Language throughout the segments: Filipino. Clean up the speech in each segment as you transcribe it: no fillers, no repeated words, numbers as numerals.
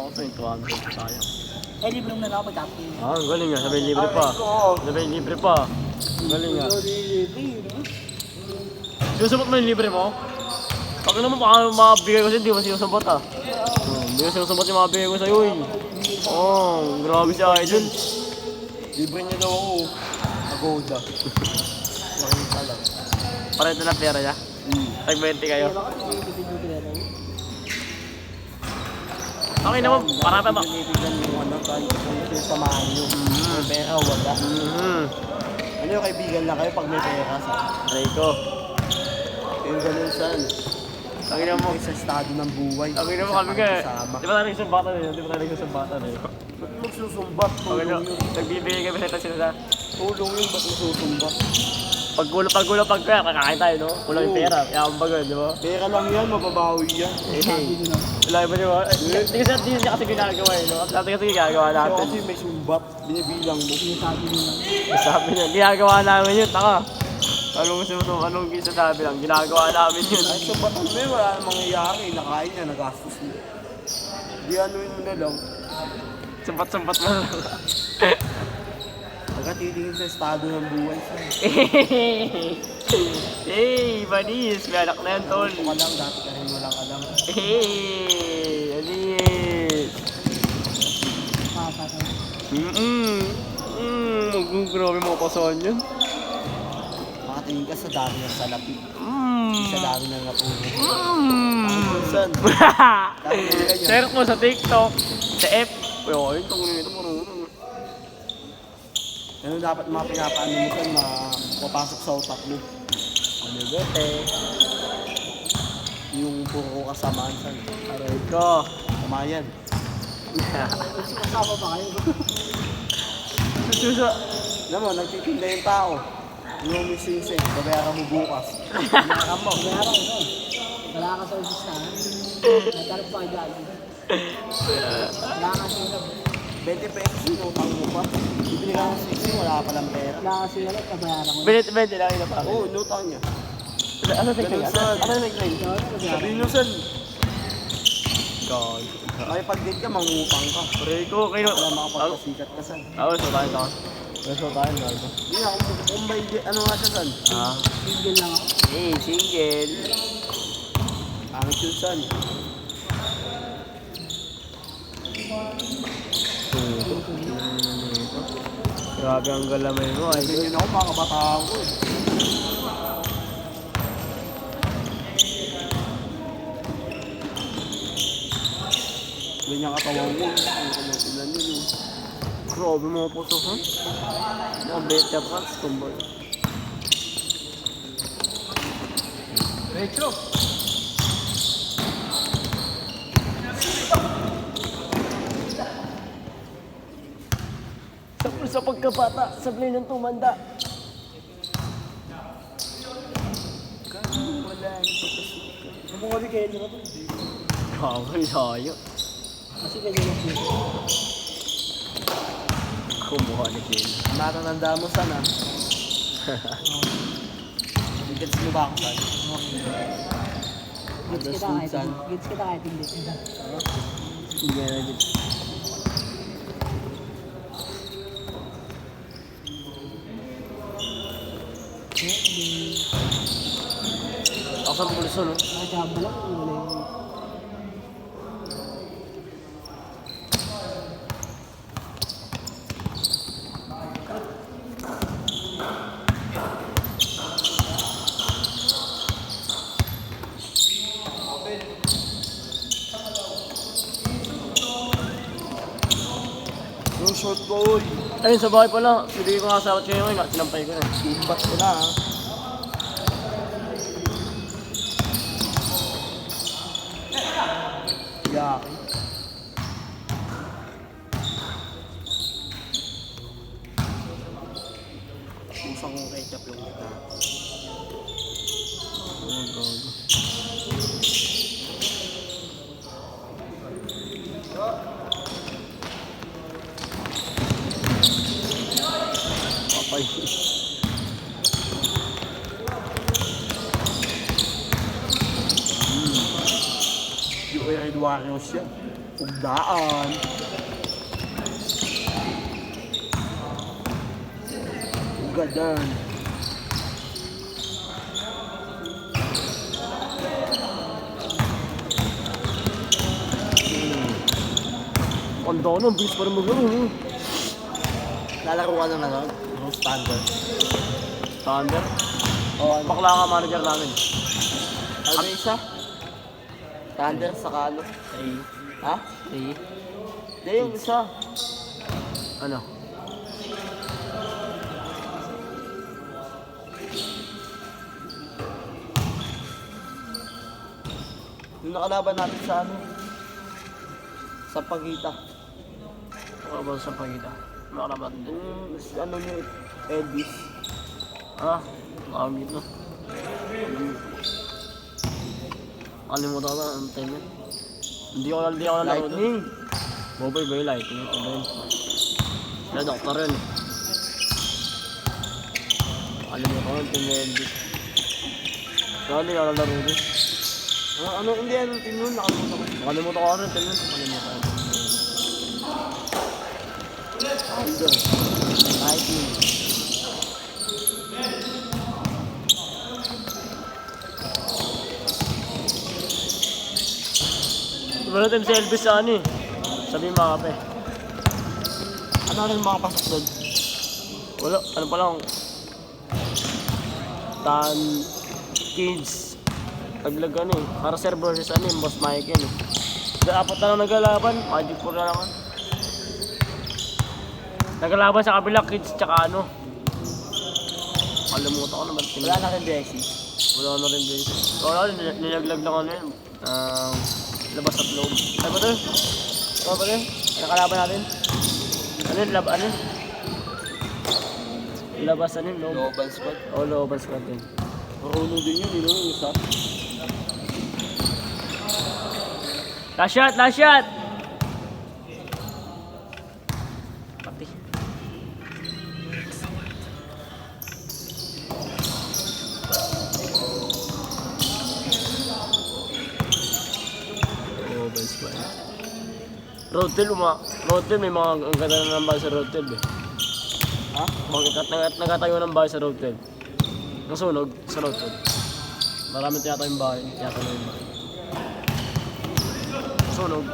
Ako sa 200 sayang. Eh, libre mo na lang pagkakapin. Ah, ang galing nga. Sabay libre pa. Sabay libre pa. Ang galing nga. Sinusubot mo yung libre mo? Pag naman baka mabigay ko sa'yo, di mo sinusubot ah. Hindi ko sinusubot yung mabigay ko sa'yo eh. Oh, grabe si Idol. Libre niya daw ako. Agoda. Makita lang. Pareto na pera niya. Tag 20 kayo. Okay naman, marami ba? Binibigyan yung ano, kahit yung samahan nyo. May pera, wala. Ano yung kaibigan na kayo pag may pera sa Rico. yung ganun saan. Ang ina mo. Sa estado ng buhay. Ang ina mo kami ka eh. Kasama. Di ba tayo nagsumbatan eh? Di ba tayo nagsumbatan eh? Ba't magsusumbat? Okay Tulong na, yun. nagbibigay kami sa sila. Tulong yun, ba't magsusumbat? Paggulo kaya kakain tayo no? Kulang yung pera, kaya ang bago di ba? Pera lang yan, mababawi yan. Wala ba di ba? Di niya kasi ginagawa eh no? Dati kasi ginagawa So, natin. kasi may sumbat, binibilang mo. Sabi niya, ginagawa namin yun, taka. Anong sabi lang, ginagawa namin yun. Ay, sumbatan mo yun, wala namang mangyayari. Nakain niya, nagastos niya. Di anuin mo na lang. Sumpat mo lang. Pagkatitingin sa estado ng buhay siya. Hey, Banis, may anak na yan, tol. Ito ka lang, dati ka rin walang alam. Hey, Banis. Grabe mo kasawan yun. Makatingin ka sa dami ng salapi. Sa dami ng napuno. Saan? Share mo sa TikTok, sa F. Pero ayun, tungo nito marunong. Ano dapat mga pinapaano mo saan, mapapasok sa utak mo? Ano bote? Yung puro kasamaan saan? Aray ko. Kamayan. Kasama ba kayo? Susa. Alam mo, nagtitinda yung tao. Yung may singsing, babayaran mo bukas. Bayaran mo. Wala ka sa usistahan. Nagkarap pa kayo dyan. Wala ka sa 20 pesos yung utang mo pa. Bibili ka ng singsing, wala ka palang pera. Wala ka sa ulit, kabayaran ko. Benet lang yun pa. Oo, inutang niya. Ano sa Ganun saan? Ano sa tingin? Sabihin mo saan, God. makipag-date ka, mangutang ka. Aray ko, kayo. Wala makapagpasikat ka saan. Ako, so tayo to. So tayo, gago. Hindi nga, kung may, ano nga siya saan? Ah. Single lang ako. Hey, single. Pangit yun saan. Grabe ang galamay mo, ay. Ganyan ako, mga kabataan ko. Ganyan katawan ko. Ang kamatilan yun. Grabe mga puso, ha? Mga beta pats, kumbay. Retro! Sa pagkabata, sa play ng tumanda. Kung kami kayo nyo ito. Kawal, layo. Kasi kayo nyo ito. Kumuha ni Ken. Natatanda mo saan ah? Gets mo ba ako saan? Gets kita kahit hindi. Gets kita kahit hindi. Hindi na din. Ako sa puliso, no? Nakajamba lang. Wala yung... Yung short boy. Ayun, sa bahay pala. Hindi ko nga sa kayo ngayon. Sinampay ko na. Sumbat ko na ah. Yaki. Pusang kong ketchup yung kita. Oh, gago. Papay. Yung kay Eduardo siya. Ugdaan. Ugadan. Ang doon, ang bilis pa rin maglaro. Lalaro ka ng ano? Yung standard. Thunder? O ano? Bakla ka manager namin. Ano yung isa? Standard sa kalo. Ay. Ha? Ay. Hindi yung isa. Ano? Yung nakalaban natin sa ano? Sa Pagita. Ano ba sa pagkita? Makarabat din. Yung ano niya, Elvis. Ah, tawag dito. Kalimutan ko na ang time yun. Hindi ako nalaro doon. Lightning. Boboy ba yung lightning? Ito ba yun? Kaya doktor yun. Kalimutan ko yung team ni Elvis. Kaya hindi ako nalaro doon. Ano, hindi ano team nun? Nakalimutan ko. Kalimutan ko rin team yun. Kalimutan ko. Andun. Lightning. Wala team si Elvis sa ano eh. Sabi mga kape. Ano rin mga pasok doon? Wala, ano pa lang. Tan Kids. Taglag ano eh. Harser versus ano eh, Boss Michael eh. Apat na lang naglalaban, Magic 4 na lang. Naglalaban sa kabila, Kids tsaka ano. Kalimutan ko naman. Wala na rin Bessie. Wala na rin base. Wala, nilaglag lang ano yun. Labas sa loob. Ay ba ito? Ano ba ito? Ano kalaban natin? Ano yun? Ano yun? Labas ano yun? Loob. Global squad. Oo, looban squad yun. Marunong din yun, yun yung isa. Last shot! Last shot! Pati. Looban squad. Roadtail, Roadtail, may mga ang ganda na ng bahay sa Roadtail eh. Ha? Nagkatayo ng bahay sa Roadtail. Nasunog sa Roadtail. Marami tiyata yung bahay. Tiyata na yung bahay. Nasunog.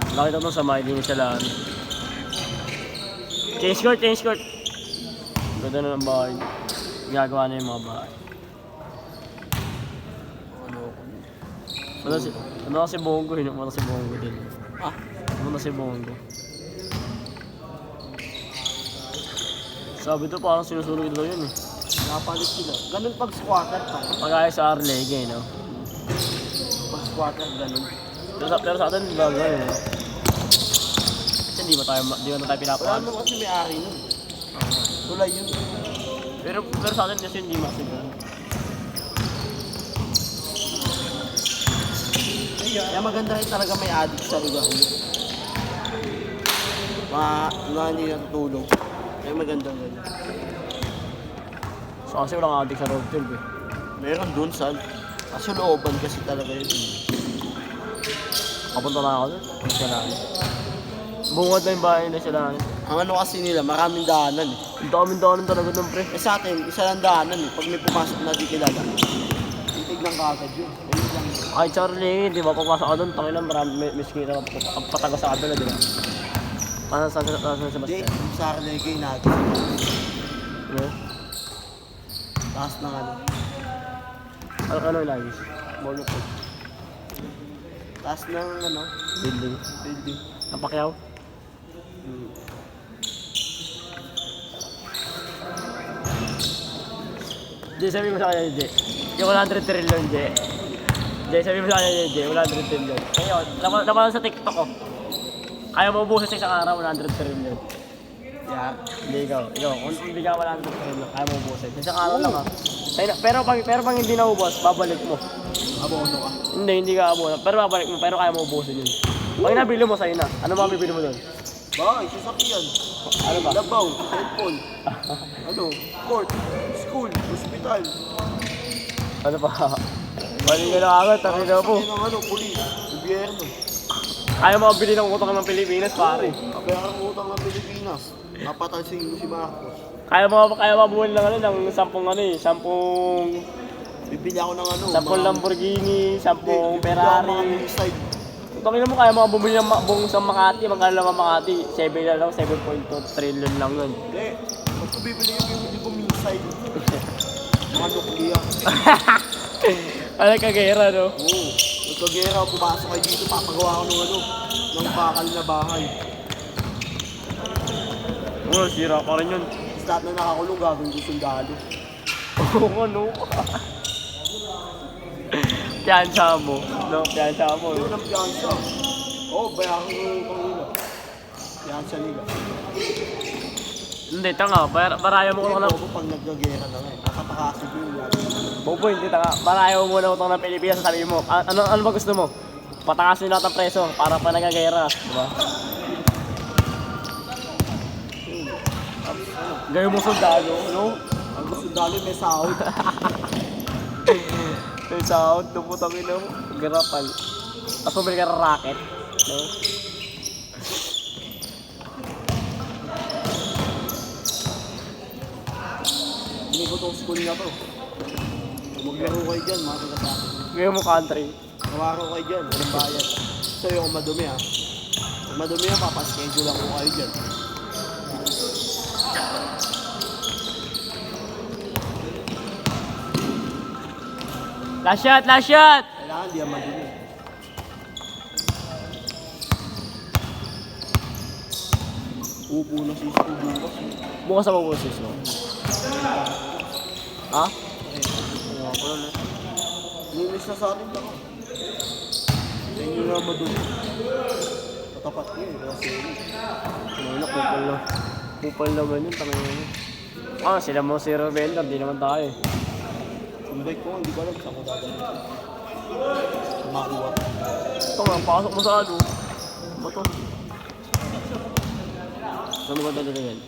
Nakita mo sa mga hindi sila. Change court, change court. Ganda na ng bahay. Ginagawa na yung mga bahay. Ano si Bongo, hinumuna si Bongo din. Ah? Ano si Bongo? Sabi to parang sinusunog ito yun eh. Nakapalit sila. Ganun pag squatter pa. Pagkaya sa Arlege, no? Pag squatter, ganun. Pero sa atin, bago yun, no? Kasi hindi mo tayo Wala pinapaan. naman kasi may ari nun. Tulay yun. Pero sa atin kasi hindi masigal. Kaya maganda rin talaga may addict sa lugar mo. Mga hindi natutulog. Kaya maganda rin. So kasi walang addict sa road trip eh. Meron dun saan. Kaso looban kasi talaga yun. Kapunta na ako dun. Sila. Bungad na yung bahay na sila. Ang ano kasi nila, maraming daanan eh. Ang daming-daanan talaga ng pre. Eh sa atin, isa lang daanan eh. Pag may pumasok na di kilala, titignan ka agad yun. Ganun lang. Ay Charlie, di ba papasok ka dun, tangin lang marami, may skita ka pataga sa kabila, di ba? Paano sa Hindi, Sebastian? yung sa Arlege natin. Ano? Taas ng ano. Ano yung lagis? Bolo po. Taas ng ano, Building. building. Napakyaw? Di sabi mo sa kanya, Jay. Yung 100 trillion, Jay. Jay, sabi mo sa kanya, Jay, 100 trillion. Ngayon, naman sa TikTok ko. Kaya mo ubusin sa isang araw, 100 trillion. Yeah. Hindi ikaw. Kung hindi ka 100 trillion, kaya mo ubusin. Sa isang araw lang ha. Pero pag hindi naubos, babalik mo. Abono ka. Hindi ka abono. Pero babalik mo, pero kaya mo ubusin yun. Pag nabili mo, sa'yo na. Ano mabibili mo doon? Bahay, sasakyan. Ano ba? Labaw, cellphone. Ano, court, school, hospital. Ano pa? Balik ka na agad, tabi na po. Sasakyan ng ano, pulis, gobyerno. Kaya mo bili ng utang ng Pilipinas, pare. Kabayaran mo utang ng Pilipinas. Napatansin mo si Marcos. Kaya mo buwan ng ano, ng 10 Bibili ako ng ano. 10 Lamborghini, 10 Ferrari. Side. Tangina mo, kaya mga bumili ng buong sa Makati, magkano lang ang Makati? 7 na lang, 7.2 trillion lang yun. Hindi. Ba't ko bibili ko minside? Mga nukliya. Ano kagera, no? Oo. Nagkagera, pumasok kayo dito, papagawa ko ng ano, ng bakal na bahay. Oo, sira pa rin yun. Tapos lahat na nakakulong, gagawin ko sundalo. Oo, ano? Piyansa mo. No, piyansa mo. Yun ang piyansa. Oo, bayaran ko yung pangila. Piyansa nila. Hindi, tanga. Baraya mo ko Hindi, ng... bobo pag nagkagera na nga eh. Nakapakasig yun. Bobo, hindi tanga. Baraya mo muna utang ng Pilipinas. Sabi mo, ano ba gusto mo? Patakasin natin ang preso para pa nagagera. Diba? Gawin mo sundalo, no? Ang sundalo may sahod. May sahod, tumutangin mo. Garapal. Tapos bumili ka ng racket. No? Hindi ko tong school na to. Maglaro kayo dyan, mga taga-sabi. Gawin mo country. Nawaro kayo dyan, walang bayad. So yung madumi ha. Kung madumi ha, papaschedule lang ko kayo dyan. Last shot, last shot! Kailangan di ang madumi. Upo na si school bukas. Bukas sa mabusis, no? Ha? Ewan ko lang, eh. Linis na sa atin ako. Sa inyo na madumi. Patapat ko eh, kasi Ano, kupal na. Kupal naman yun, tangin mo. Sila mo si Rovender, di naman tayo eh. invite ko, hindi ko alam saan ko dadalhin. Makuha. Ito nga, pasok mo sa ano. Ano ba to? Saan mo ganda nila yan?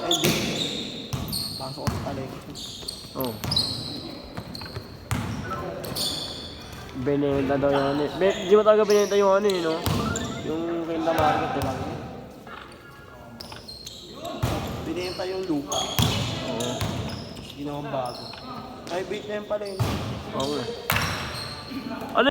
Ay, hindi. Pasok ko sa talay. Oo. Oh. Binenta daw yung ano eh. Di mo talaga binenta yung ano eh, no? Yung Kinta Market, diba? Binenta yung lupa. Oo. Hindi naman bago. Private na yun pala yun. Oo nga. Ano